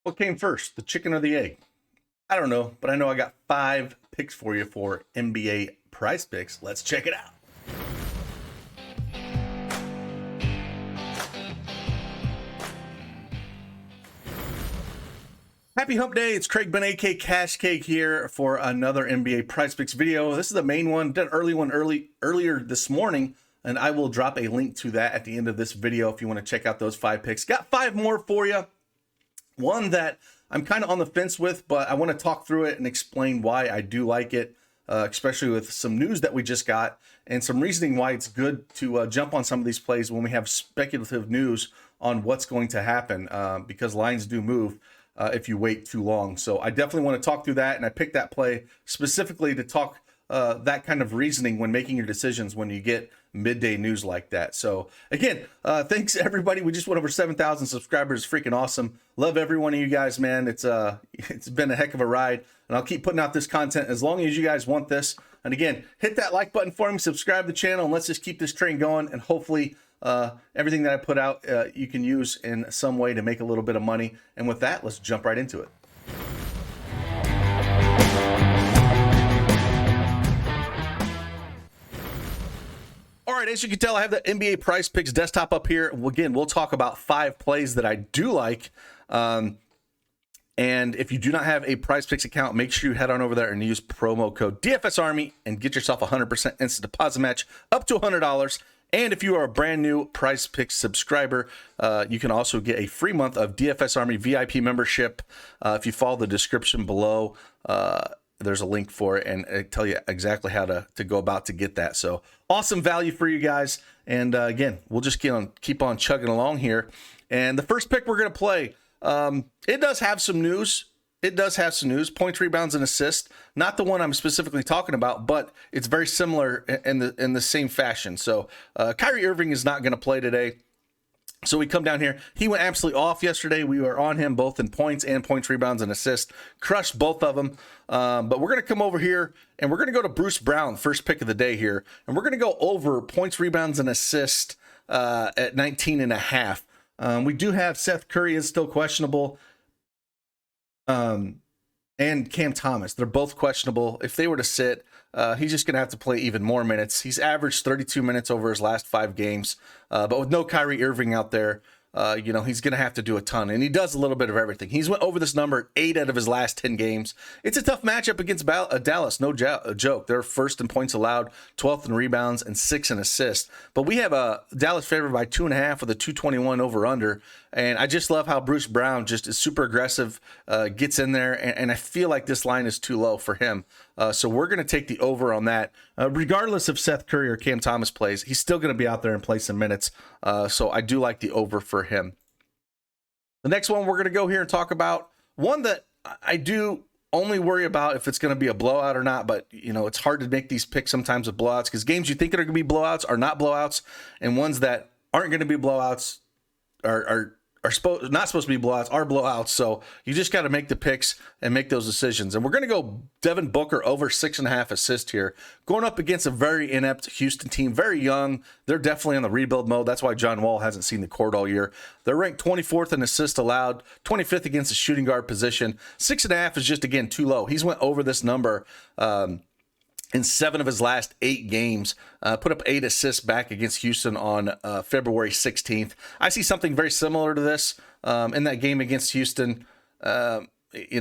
What came first, the chicken or the egg? I don't know, but I know I got 5 picks for you for NBA prize picks. Let's check it out. Happy hump day. It's Craig Ben, AK Cash Cake here for another NBA prize picks video. This is the main one, did an early one earlier this morning, and I will drop a link to that at the end of this video if you want to check out those 5 picks. Got 5 more for you. One that I'm kind of on the fence with, but I want to talk through it and explain why I do like it, especially with some news that we just got and some reasoning why it's good to jump on some of these plays when we have speculative news on what's going to happen, because lines do move if you wait too long. So I definitely want to talk through that, and I picked that play specifically to talk that kind of reasoning when making your decisions when you get midday news like that. So again, thanks everybody. We just went over 7,000 subscribers. Freaking awesome. Love every one of you guys, man. It's been a heck of a ride, and I'll keep putting out this content as long as you guys want this. And again, hit that like button for me, subscribe to the channel, and let's just keep this train going. And hopefully everything that I put out you can use in some way to make a little bit of money. And with that, let's jump right into it. All right, as you can tell, I have the NBA Prize Picks desktop up here. Again, we'll talk about 5 plays that I do like. And if you do not have a Prize Picks account, make sure you head on over there and use promo code DFSArmy and get yourself a 100% instant deposit match up to $100. And if you are a brand new Prize Picks subscriber, you can also get a free month of DFSArmy VIP membership. If you follow the description below, there's a link for it, and I tell you exactly how to go about to get that. So awesome value for you guys. And again, we'll just keep on chugging along here. And the first pick we're going to play, it does have some news. Points, rebounds, and assists. Not the one I'm specifically talking about, but it's very similar in the same fashion. So Kyrie Irving is not going to play today. So we come down here. He went absolutely off yesterday. We were on him both in points, rebounds, and assists. Crushed both of them. But we're going to come over here, and we're going to go to Bruce Brown, first pick of the day here. And we're going to go over points, rebounds, and assists at 19.5. We do have Seth Curry is still questionable. And Cam Thomas. They're both questionable. If they were to sit, he's just going to have to play even more minutes. He's averaged 32 minutes over his last 5 games. But with no Kyrie Irving out there, he's going to have to do a ton. And he does a little bit of everything. He's went over this number 8 out of his last 10 games. It's a tough matchup against Dallas. No joke. They're first in points allowed, 12th in rebounds, and 6th in assists. But we have a Dallas favored by 2.5 with a 221 over under. And I just love how Bruce Brown just is super aggressive, gets in there, and I feel like this line is too low for him. So we're going to take the over on that. Regardless if Seth Curry or Cam Thomas plays, he's still going to be out there and play some minutes. So I do like the over for him. The next one we're going to go here and talk about, one that I do only worry about if it's going to be a blowout or not, but it's hard to make these picks sometimes with blowouts, because games you think are going to be blowouts are not blowouts, and ones that aren't going to be blowouts are not supposed to be blowouts, are blowouts. So you just got to make the picks and make those decisions. And we're going to go Devin Booker over 6.5 assists here, going up against a very inept Houston team, very young. They're definitely on the rebuild mode. That's why John Wall hasn't seen the court all year. They're ranked 24th in assists allowed, 25th against the shooting guard position. 6.5 is just, again, too low. He's went over this number in 7 of his last 8 games, put up 8 assists back against Houston on February 16th. I see something very similar to this in that game against Houston, where he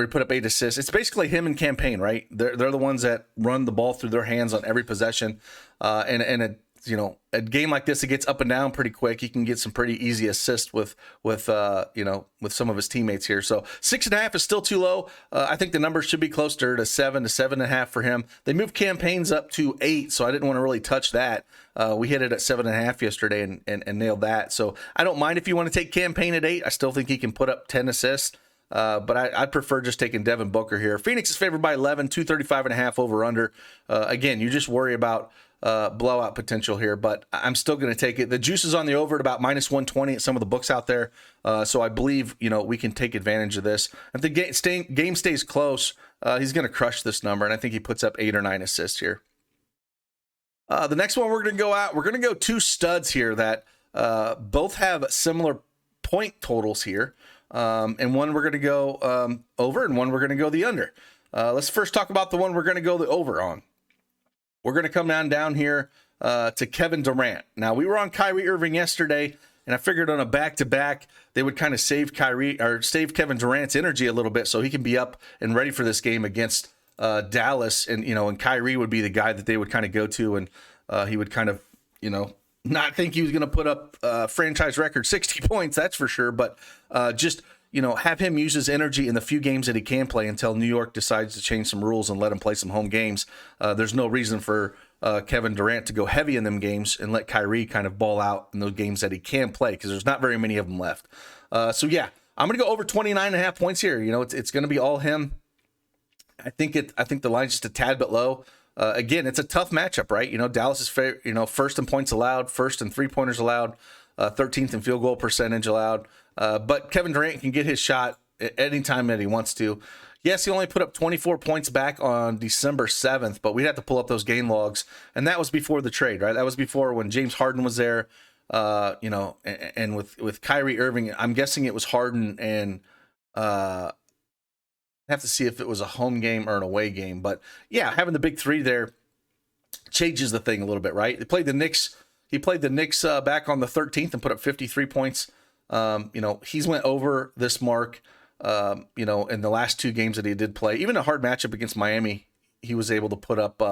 put up 8 assists. It's basically him and Campaign, right? They're the ones that run the ball through their hands on every possession. A game like this, it gets up and down pretty quick. He can get some pretty easy assists with some of his teammates here. So 6.5 is still too low. I think the number should be closer to 7 to 7.5 for him. They moved Campaigns up to 8, so I didn't want to really touch that. We hit it at 7.5 yesterday and nailed that. So I don't mind if you want to take Campaign at 8. I still think he can put up 10 assists. But I prefer just taking Devin Booker here. Phoenix is favored by 11, 235.5 over under. Again, you just worry about blowout potential here, but I'm still going to take it. The juice is on the over at about -120 at some of the books out there. So I believe, we can take advantage of this. If the game stays close, he's going to crush this number. And I think he puts up 8 or 9 assists here. The next one we're going to go 2 studs here that both have similar point totals here. and one we're going to go over, and one we're going to go the under. Let's first talk about the one we're going to go the over on. We're going to come down here to Kevin Durant. Now, we were on Kyrie Irving yesterday, and I figured on a back-to-back, they would kind of save Kevin Durant's energy a little bit so he can be up and ready for this game against Dallas. And Kyrie would be the guy that they would kind of go to, and he would kind of, not think he was going to put up franchise record 60 points, that's for sure, but just have him use his energy in the few games that he can play until New York decides to change some rules and let him play some home games. There's no reason for Kevin Durant to go heavy in them games and let Kyrie kind of ball out in those games that he can play, because there's not very many of them left. So yeah, I'm going to go over 29.5 points here. It's going to be all him. I think the line's just a tad bit low. Again, it's a tough matchup, right? Dallas is first in points allowed, first in 3-pointers allowed, 13th in field goal percentage allowed. But Kevin Durant can get his shot at any time that he wants to. Yes, he only put up 24 points back on December 7th, but we'd have to pull up those game logs, and that was before the trade, right? That was before when James Harden was there, and with Kyrie Irving. I'm guessing it was Harden and I have to see if it was a home game or an away game, but yeah, having the big three there changes the thing a little bit, right? He played the Knicks back on the 13th and put up 53 points. He's went over this mark, in the last two games that he did play. Even a hard matchup against Miami, he was able to put up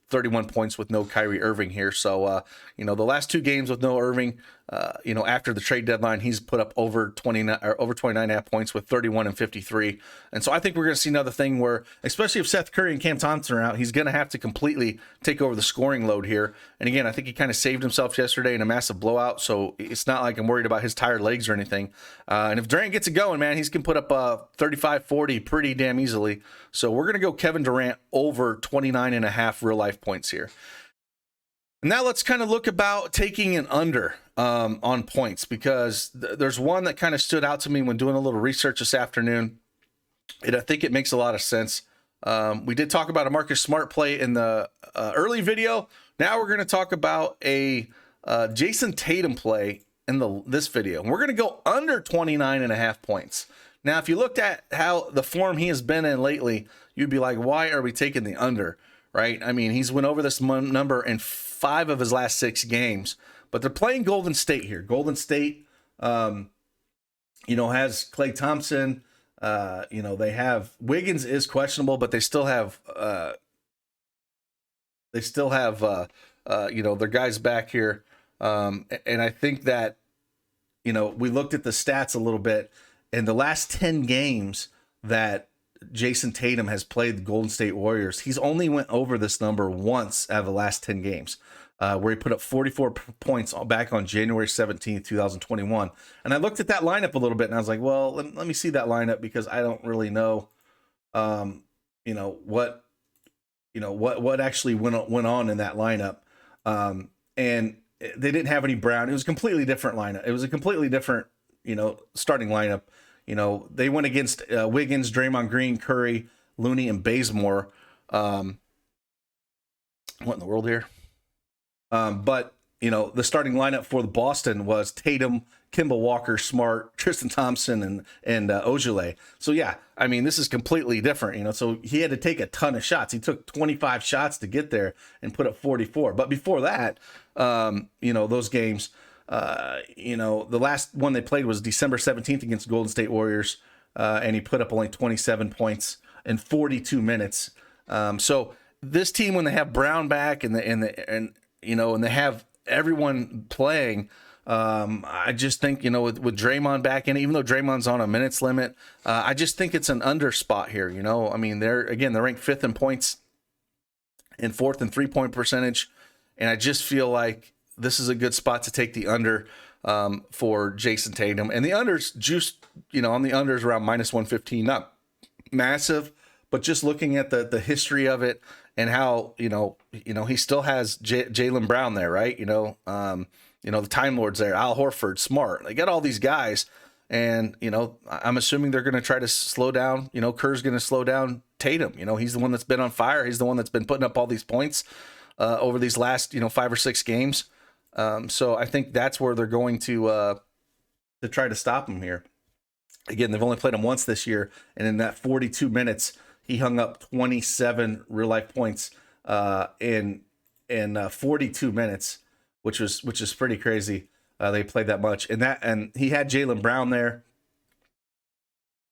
31 points with no Kyrie Irving here. So, the last two games with no Irving, after the trade deadline, he's put up over 29.5 points with 31 and 53. And so I think we're going to see another thing where, especially if Seth Curry and Cam Thompson are out, he's going to have to completely take over the scoring load here. And again, I think he kind of saved himself yesterday in a massive blowout. So it's not like I'm worried about his tired legs or anything. And if Durant gets it going, man, he's going to put up 35, 40 pretty damn easily. So we're going to go Kevin Durant over 29.5 real life points here. Now let's kind of look about taking an under on points, because there's one that kind of stood out to me when doing a little research this afternoon, and I think it makes a lot of sense. We did talk about a Marcus Smart play in the early video. Now we're going to talk about a Jayson Tatum play in this video. And we're going to go under 29.5 points. Now, if you looked at how the form he has been in lately, you'd be like, why are we taking the under, right? I mean, he's went over this number in 5 of his last 6 games, but they're playing Golden State here. Golden State, has Klay Thompson. They have Wiggins is questionable, but they still have their guys back here. And I think that, we looked at the stats a little bit. In the last 10 games that Jayson Tatum has played the Golden State Warriors, he's only went over this number once out of the last 10 games, where he put up 44 points back on January 17th, 2021. And I looked at that lineup a little bit, and I was like, well, let me see that lineup, because I don't really know, what actually went on in that lineup. And they didn't have any Brown. It was a completely different lineup. It was a completely different, starting lineup. They went against Wiggins, Draymond Green, Curry, Looney, and Bazemore. What in the world here? But the starting lineup for the Boston was Tatum, Kemba Walker, Smart, Tristan Thompson, and Ojale. So yeah, I mean, this is completely different. So he had to take a ton of shots. He took 25 shots to get there and put up 44. But before that, those games. The last one they played was December 17th against Golden State Warriors, and he put up only 27 points in 42 minutes. So this team, when they have Brown back and they have everyone playing, I just think, with Draymond back in, even though Draymond's on a minutes limit, I just think it's an under spot here. I mean, they're ranked 5th in points and 4th in 3-point percentage, and I just feel like this is a good spot to take the under for Jayson Tatum. And the under's juiced, on the unders around -115. Not massive, but just looking at the history of it and how, he still has Jaylen Brown there, right? The Time Lords there, Al Horford, Smart. They got all these guys. And, I'm assuming they're going to try to slow down. Kerr's going to slow down Tatum. He's the one that's been on fire. He's the one that's been putting up all these points over these last, 5 or 6 games. So I think that's where they're going to try to stop him here. Again, they've only played him once this year, and in that 42 minutes, he hung up 27 real life points in 42 minutes, which is pretty crazy. They played that much, and he had Jaylen Brown there,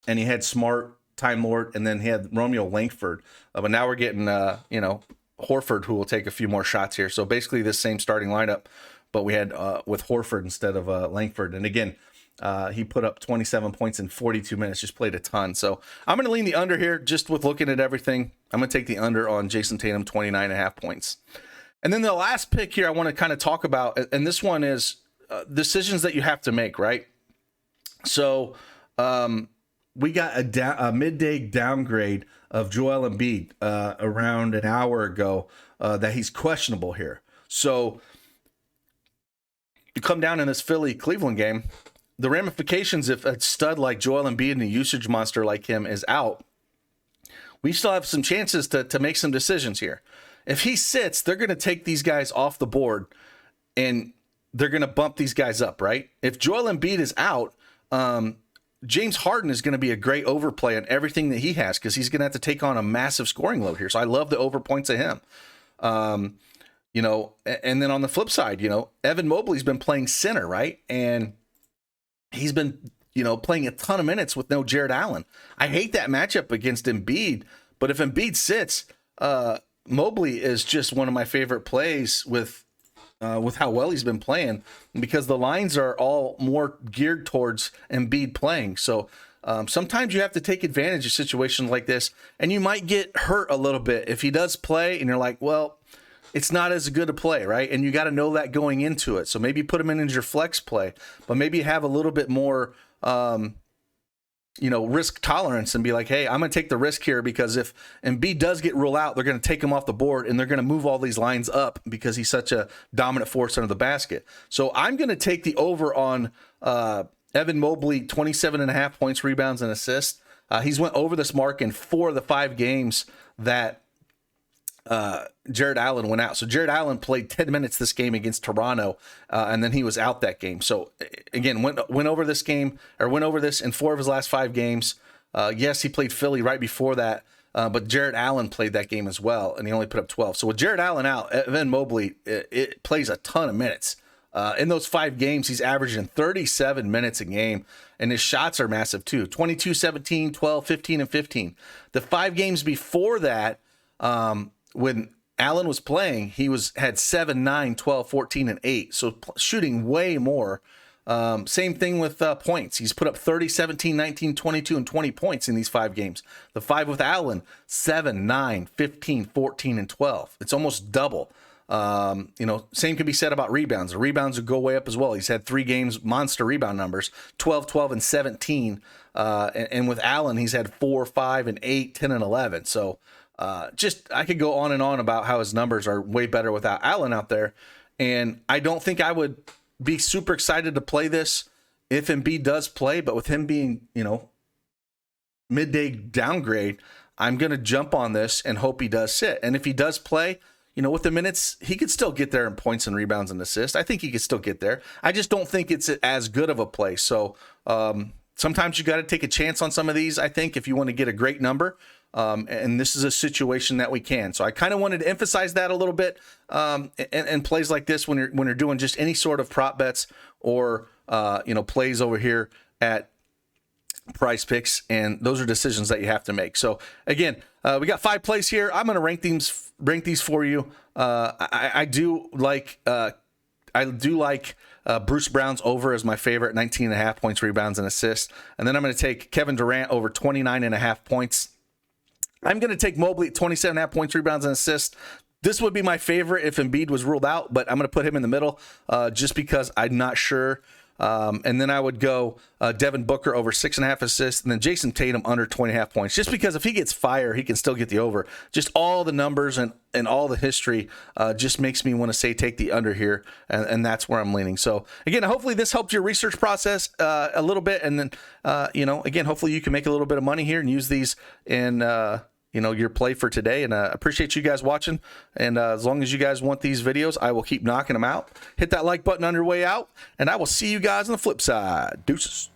and he had Smart, Time Lord, and then he had Romeo Langford. But now we're getting Horford, who will take a few more shots here. So basically, this same starting lineup, but we had with Horford instead of Langford. And again, he put up 27 points in 42 minutes, just played a ton. So I'm going to lean the under here, just with looking at everything. I'm going to take the under on Jayson Tatum, 29.5 points. And then the last pick here I want to kind of talk about, and this one is decisions that you have to make, right? So we got a midday downgrade of Joel Embiid around an hour ago that he's questionable here. So you come down in this Philly-Cleveland game, the ramifications if a stud like Joel Embiid and a usage monster like him is out, we still have some chances to make some decisions here. If he sits, they're going to take these guys off the board and they're going to bump these guys up, right? If Joel Embiid is out, James Harden is going to be a great overplay on everything that he has because he's going to have to take on a massive scoring load here. So I love the over points of him. And then on the flip side, Evan Mobley's been playing center, right? And he's been, playing a ton of minutes with no Jared Allen. I hate that matchup against Embiid, but if Embiid sits, Mobley is just one of my favorite plays with how well he's been playing, because the lines are all more geared towards Embiid playing. So sometimes you have to take advantage of situations like this, and you might get hurt a little bit if he does play and you're like, well, it's not as good a play, right? And you got to know that going into it. So maybe put him in as your flex play, but maybe have a little bit more risk tolerance and be like, hey, I'm going to take the risk here because if Embiid does get ruled out, they're going to take him off the board and they're going to move all these lines up because he's such a dominant force under the basket. So I'm going to take the over on Evan Mobley, 27.5 points, rebounds, and assists. He's went over this mark in 4 of the 5 games that Jared Allen went out. So Jared Allen played 10 minutes this game against Toronto, and then he was out that game. So again, went over this in 4 of his last 5 games. Yes, he played Philly right before that, but Jared Allen played that game as well, and he only put up 12. So with Jared Allen out, Evan Mobley it plays a ton of minutes. In those 5 games, he's averaging 37 minutes a game, and his shots are massive too. 22, 17, 12, 15, and 15. The 5 games before that, when Allen was playing, he had 7, 9, 12, 14, and 8. So shooting way more. Same thing with points. He's put up 30, 17, 19, 22, and 20 points in these 5 games. The 5 with Allen, 7, 9, 15, 14, and 12. It's almost double. Same can be said about rebounds. The rebounds would go way up as well. He's had 3 games, monster rebound numbers, 12, 12, and 17. And with Allen, he's had 4, 5, and 8, 10, and 11. So I could go on and on about how his numbers are way better without Allen out there. And I don't think I would be super excited to play this if Embiid does play, but with him being, midday downgrade, I'm going to jump on this and hope he does sit. And if he does play, with the minutes, he could still get there in points and rebounds and assists. I think he could still get there. I just don't think it's as good of a play. So sometimes you got to take a chance on some of these, I think, if you want to get a great number. And this is a situation that we can. So I kind of wanted to emphasize that a little bit. And plays like this when you're doing just any sort of prop bets or plays over here at Prizepicks, and those are decisions that you have to make. So again, we got 5 plays here. I'm going to rank these for you. I do like Bruce Brown's over as my favorite, 19.5 points, rebounds, and assists. And then I'm going to take Kevin Durant over 29.5 points. I'm going to take Mobley at 27.5 points, rebounds, and assists. This would be my favorite if Embiid was ruled out, but I'm going to put him in the middle just because I'm not sure. And then I would go Devin Booker over 6.5 assists, and then Jayson Tatum under 20.5 points. Just because if he gets fire, he can still get the over. Just all the numbers and all the history just makes me want to say take the under here, and that's where I'm leaning. So again, hopefully this helped your research process a little bit, and then again, hopefully you can make a little bit of money here and use these in your play for today. And appreciate you guys watching. And as long as you guys want these videos, I will keep knocking them out. Hit that like button on your way out, and I will see you guys on the flip side. Deuces.